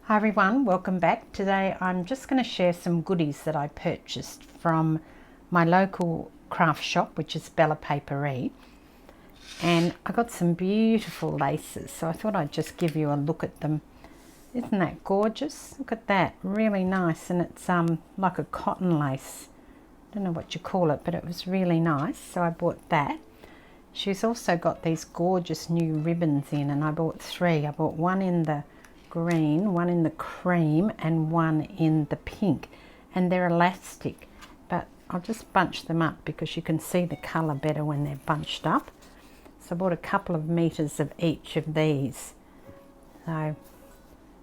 Hi everyone, welcome back. Today I'm just going to share some goodies that I purchased from my local craft shop, which is Bella Paperie, and I got some beautiful laces, so I thought I'd just give you a look at them. Isn't that gorgeous? Look at that, really nice, and it's like a cotton lace. I don't know what you call it, but it was really nice, so I bought that. She's also got these gorgeous new ribbons in, and I bought three. I bought one in the green, one in the cream, and one in the pink, and they're elastic, but I'll just bunch them up because you can see the colour better when they're bunched up. So I bought a couple of meters of each of these. So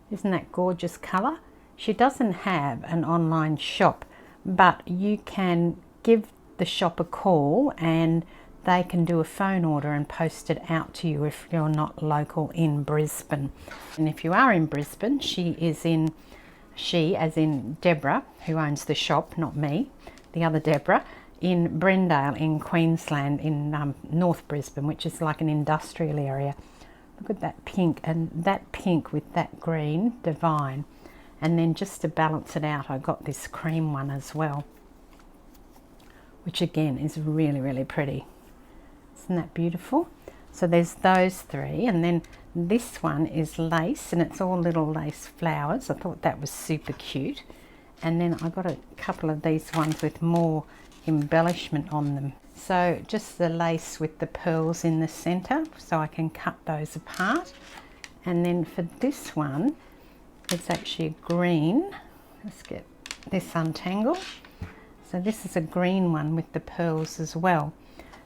isn't that gorgeous colour? She doesn't have an online shop, but you can give the shop a call and they can do a phone order and post it out to you if you're not local in Brisbane. And if you are in Brisbane, she as in Deborah, who owns the shop, not me, the other Deborah, in Brendale in Queensland, in North Brisbane, which is like an industrial area. Look at that pink, and that pink with that green, divine. And then just to balance it out, I got this cream one as well, which again is really, really pretty. Isn't that beautiful? So there's those three, and then this one is lace, and it's all little lace flowers. I thought that was super cute. And then I got a couple of these ones with more embellishment on them. So just the lace with the pearls in the center, so I can cut those apart. And then for this one, it's actually green. Let's get this untangled. So this is a green one with the pearls as well.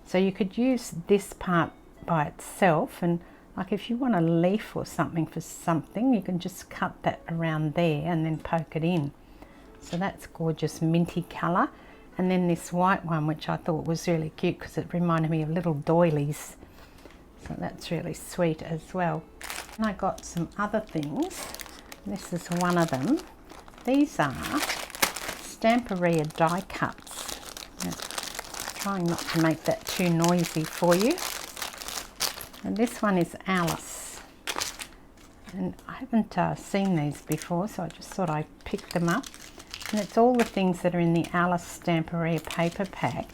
So you could use this part by itself, and like if you want a leaf or something for something, you can just cut that around there and then poke it in. So that's gorgeous minty colour. And then this white one, which I thought was really cute because it reminded me of little doilies. So that's really sweet as well. And I got some other things. This is one of them. These are Stamperia die cuts. Now, trying not to make that too noisy for you. And this one is Alice, and I haven't seen these before, so I just thought I'd pick them up. And it's all the things that are in the Alice Stamperia paper pack,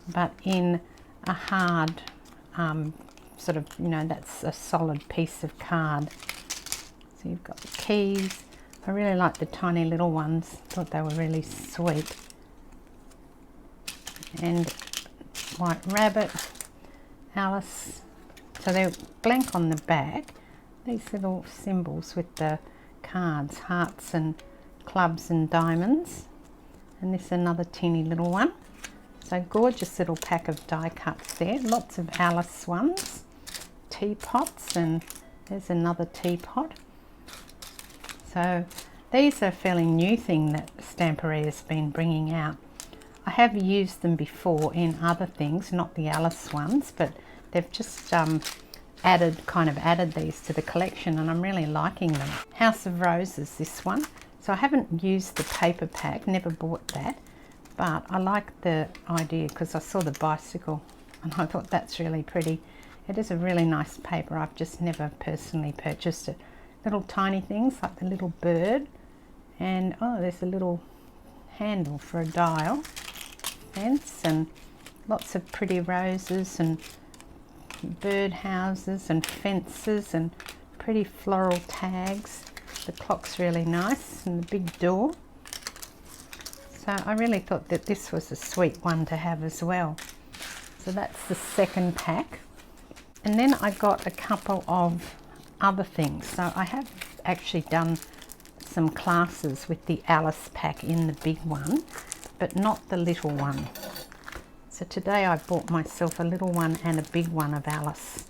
but in a hard sort of, you know, that's a solid piece of card. So you've got the keys. I really like the tiny little ones, thought they were really sweet. And White Rabbit, Alice. So they're blank on the back. These little symbols with the cards, hearts and clubs and diamonds. And this is another teeny little one. So gorgeous little pack of die cuts there. Lots of Alice ones. Teapots, and there's another teapot. So these are a fairly new thing that Stamperia has been bringing out. I have used them before in other things, not the Alice ones, but they've just added these to the collection, and I'm really liking them. House of Roses, this one. So I haven't used the paper pack, never bought that, but I like the idea because I saw the bicycle and I thought that's really pretty. It is a really nice paper. I've just never personally purchased it. Little tiny things like the little bird, and oh, there's a little handle for a dial. Fence, and lots of pretty roses and bird houses and fences and pretty floral tags. The clock's really nice, and the big door. So I really thought that this was a sweet one to have as well. So that's the second pack. And then I got a couple of other things. So I have actually done some classes with the Alice pack in the big one, but not the little one. So today I bought myself a little one and a big one of Alice.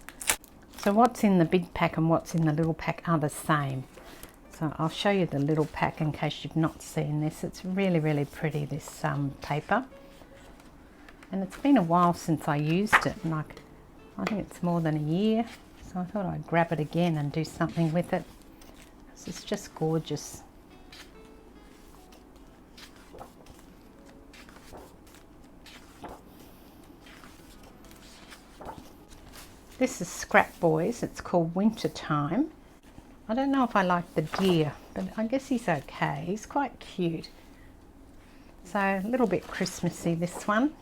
So what's in the big pack and what's in the little pack are the same. So I'll show you the little pack in case you've not seen this. It's really, really pretty, this paper. And it's been a while since I used it, and I think it's more than a year. So I thought I'd grab it again and do something with it. It's just gorgeous. This is Scrap Boys. It's called Winter Time. I don't know if I like the deer, but I guess he's okay. He's quite cute. So a little bit Christmassy, this one.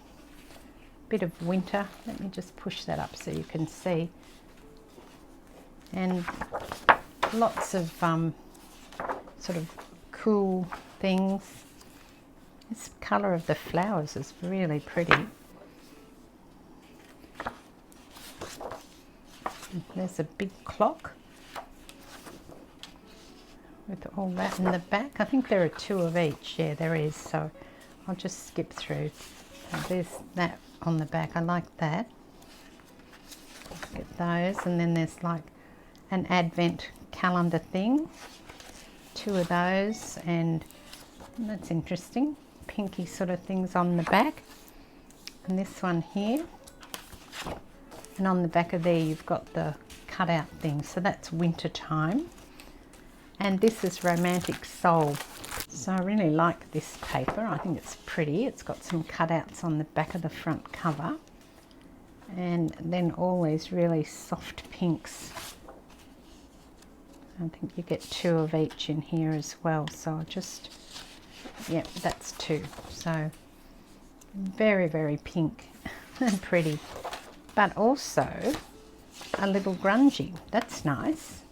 Bit of winter. Let me just push that up so you can see. And lots of sort of cool things. This colour of the flowers is really pretty. And there's a big clock with all that in the back. I think there are 2 of each. Yeah, there is. So I'll just skip through. So there's that on the back. I like that. Look at those. And then there's like an advent calendar thing. 2 of those, and that's interesting. Pinky sort of things on the back. And this one here. And on the back of there you've got the cutout thing. So that's winter time. And this is Romantic Soul. So I really like this paper. I think it's pretty. It's got some cutouts on the back of the front cover. And then all these really soft pinks. I think you get 2 of each in here as well. So I'll just, yeah, that's 2. So very, very pink and pretty. But also a little grungy. That's nice.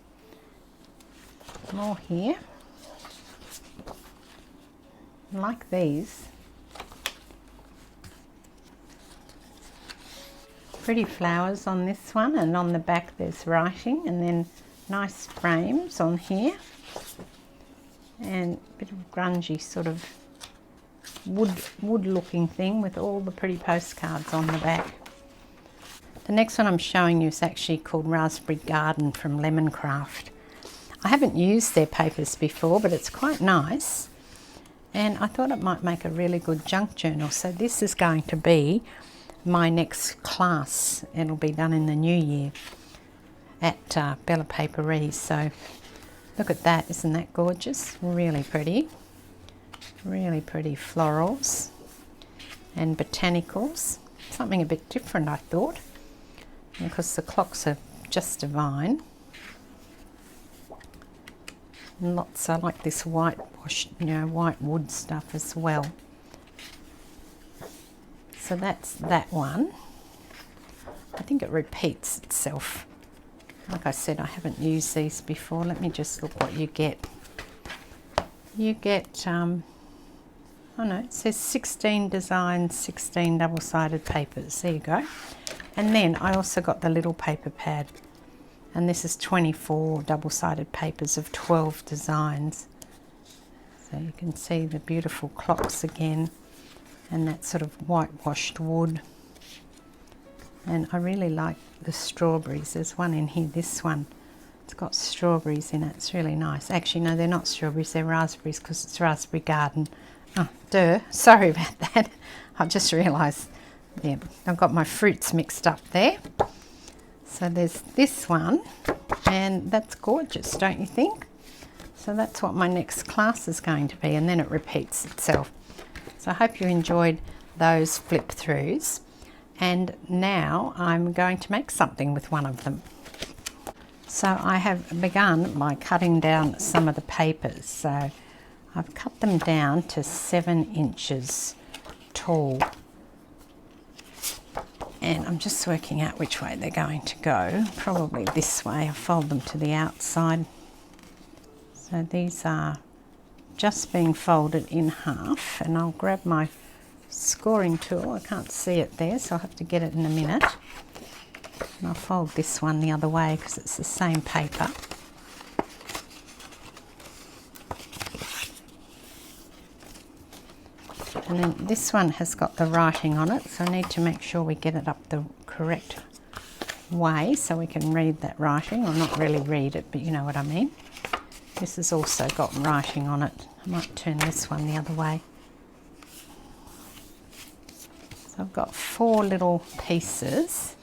More here. I like these. Pretty flowers on this one, and on the back there's writing, and then nice frames on here. And a bit of grungy sort of wood looking thing with all the pretty postcards on the back. The next one I'm showing you is actually called Raspberry Garden from Lemoncraft. I haven't used their papers before, but it's quite nice. And I thought it might make a really good junk journal. So this is going to be my next class. It'll be done in the new year at Bella Paperie. So look at that. Isn't that gorgeous? Really pretty. Really pretty florals and botanicals. Something a bit different, I thought, because the clocks are just divine. And lots, I like this whitewash, white wood stuff as well. So that's that one. I think it repeats itself. Like I said, I haven't used these before. Let me just look what you get. You get, oh no, it says 16 designs, 16 double-sided papers. There you go. And then I also got the little paper pad. And this is 24 double-sided papers of 12 designs. So you can see the beautiful clocks again, and that sort of whitewashed wood. And I really like the strawberries. There's one in here, this one. It's got strawberries in it. It's really nice. Actually, no, they're not strawberries. They're raspberries because it's Raspberry Garden. Oh, duh. Sorry about that. I just realised, yeah, I've got my fruits mixed up there. So there's this one, and that's gorgeous, don't you think? So that's what my next class is going to be, and then it repeats itself. So I hope you enjoyed those flip throughs. And now I'm going to make something with one of them. So I have begun by cutting down some of the papers. So I've cut them down to 7 inches tall. And I'm just working out which way they're going to go. Probably this way. I'll fold them to the outside. So these are just being folded in half, and I'll grab my scoring tool. I can't see it there, so I'll have to get it in a minute. And I'll fold this one the other way because it's the same paper. And then this one has got the writing on it, so I need to make sure we get it up the correct way so we can read that writing, or not really read it, but you know what I mean. This has also got writing on it. I might turn this one the other way. So I've got 4 little pieces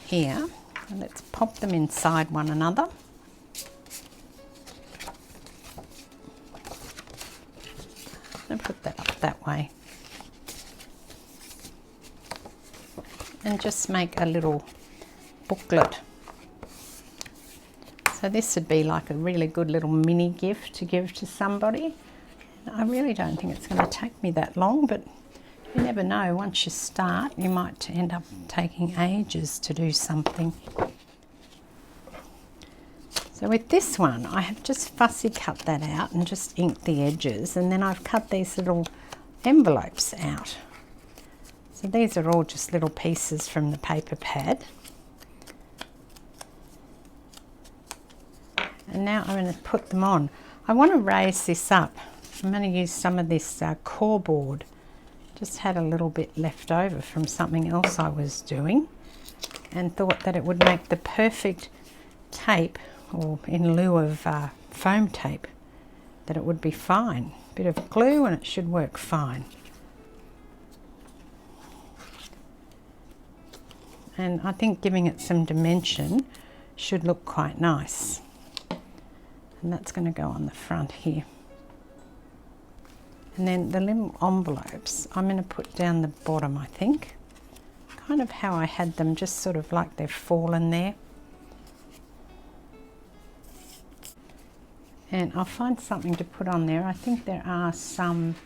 here. And let's pop them inside one another. And put that up that way. And just make a little booklet. So this would be like a really good little mini gift to give to somebody. I really don't think it's going to take me that long, but you never know. Once you start, you might end up taking ages to do something. So with this one, I have just fussy cut that out and just inked the edges, and then I've cut these little envelopes out. So these are all just little pieces from the paper pad. And now I'm going to put them on. I want to raise this up. I'm going to use some of this core board. Just had a little bit left over from something else I was doing, and thought that it would make the perfect tape, or in lieu of foam tape, that it would be fine. Bit of glue and it should work fine. And I think giving it some dimension should look quite nice. And that's going to go on the front here. And then the little envelopes I'm going to put down the bottom, I think. Kind of how I had them, just sort of like they've fallen there. And I'll find something to put on there. I think there are some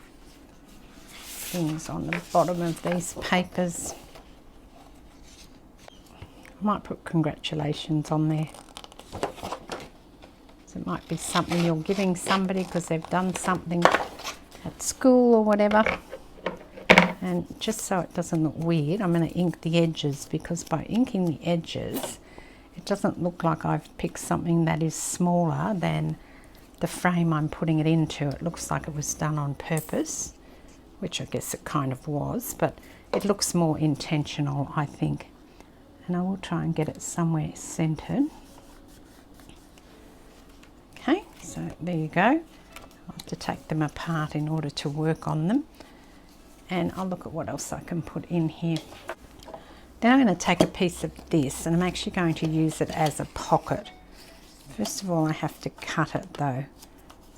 things on the bottom of these papers. I might put congratulations on there. So it might be something you're giving somebody because they've done something at school or whatever. And just so it doesn't look weird, I'm going to ink the edges, because by inking the edges, it doesn't look like I've picked something that is smaller than the frame I'm putting it into. It looks like it was done on purpose, which I guess it kind of was, but it looks more intentional, I think. And I will try and get it somewhere centered. Okay, so there you go. I'll have to take them apart in order to work on them. And I'll look at what else I can put in here. Then I'm going to take a piece of this, and I'm actually going to use it as a pocket. First of all, I have to cut it though.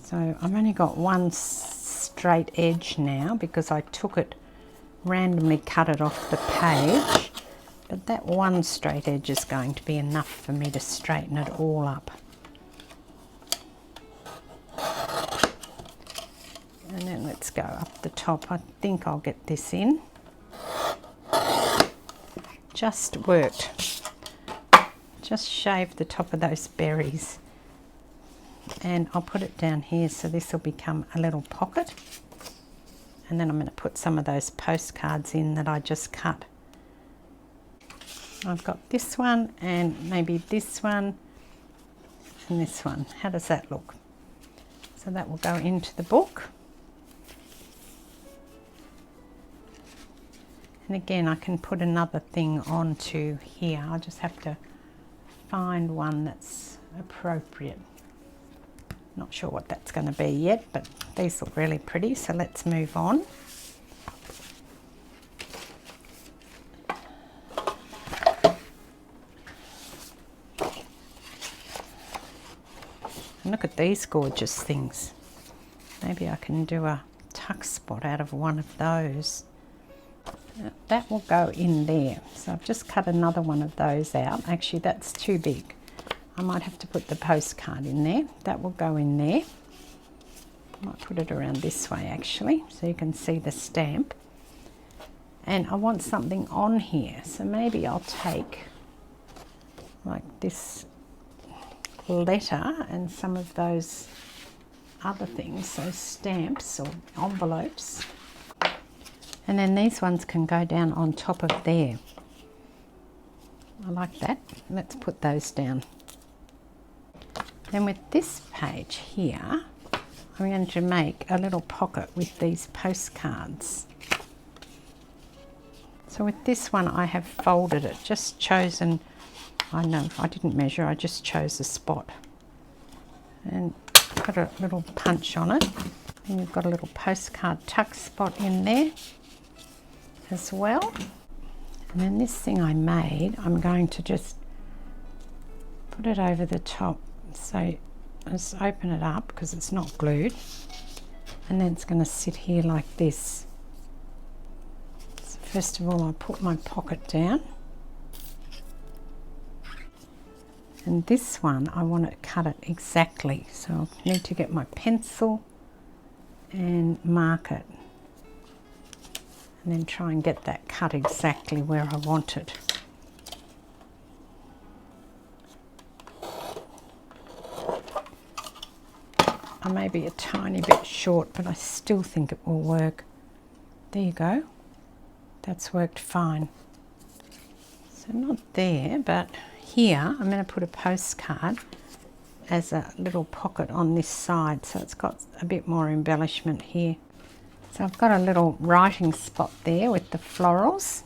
So I've only got one straight edge now, because I took it, randomly cut it off the page. But that one straight edge is going to be enough for me to straighten it all up. And then let's go up the top. I think I'll get this in. Just worked. Just shaved the top of those berries. And I'll put it down here, so this will become a little pocket. And then I'm going to put some of those postcards in that I just cut. I've got this one, and maybe this one, and this one. How does that look? So that will go into the book. And again, I can put another thing onto here. I'll just have to find one that's appropriate. Not sure what that's going to be yet, but these look really pretty, so let's move on. And look at these gorgeous things. Maybe I can do a tuck spot out of one of those. That will go in there. So I've just cut another one of those out. Actually, that's too big. I might have to put the postcard in there. That will go in there. I might put it around this way actually, so you can see the stamp. And I want something on here, so maybe I'll take like this letter and some of those other things, those stamps or envelopes. And then these ones can go down on top of there. I like that. Let's put those down. Then with this page here, I'm going to make a little pocket with these postcards. So with this one, I have folded it, just chosen, I know, I didn't measure, I just chose a spot. And put a little punch on it. And you've got a little postcard tuck spot in there as well. And then this thing I made, I'm going to just put it over the top. So let's open it up because it's not glued. And then it's going to sit here like this. So first of all, I'll put my pocket down. And this one, I want to cut it exactly. So I need to get my pencil and mark it. And then try and get that cut exactly where I want it. I may be a tiny bit short, but I still think it will work. There you go. That's worked fine. So not there, but here I'm going to put a postcard as a little pocket on this side, so it's got a bit more embellishment here. So I've got a little writing spot there with the florals,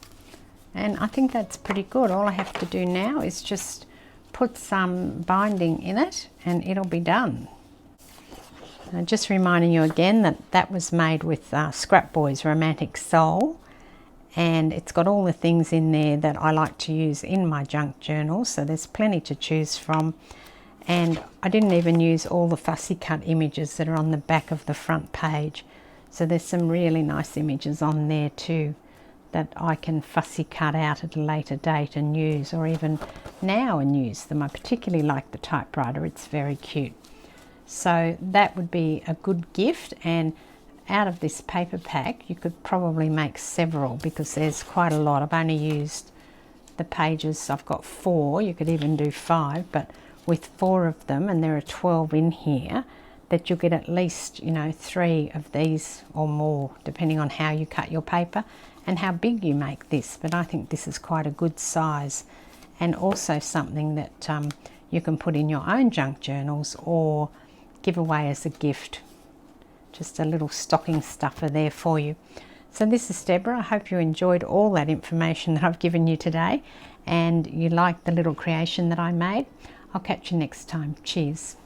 and I think that's pretty good. All I have to do now is just put some binding in it and it'll be done. Just reminding you again that that was made with Scrap Boy's Romantic Soul, and it's got all the things in there that I like to use in my junk journal, so there's plenty to choose from. And I didn't even use all the fussy cut images that are on the back of the front page, so there's some really nice images on there too that I can fussy cut out at a later date and use, or even now and use them. I particularly like the typewriter, it's very cute. So that would be a good gift, and out of this paper pack you could probably make several because there's quite a lot. I've only used the pages, I've got 4, you could even do 5, but with 4 of them, and there are 12 in here, that you'll get at least, you know, 3 of these or more, depending on how you cut your paper and how big you make this. But I think this is quite a good size, and also something that you can put in your own junk journals or give away as a gift. Just a little stocking stuffer there for you. So this is Deborah. I hope you enjoyed all that information that I've given you today and you liked the little creation that I made. I'll catch you next time. Cheers.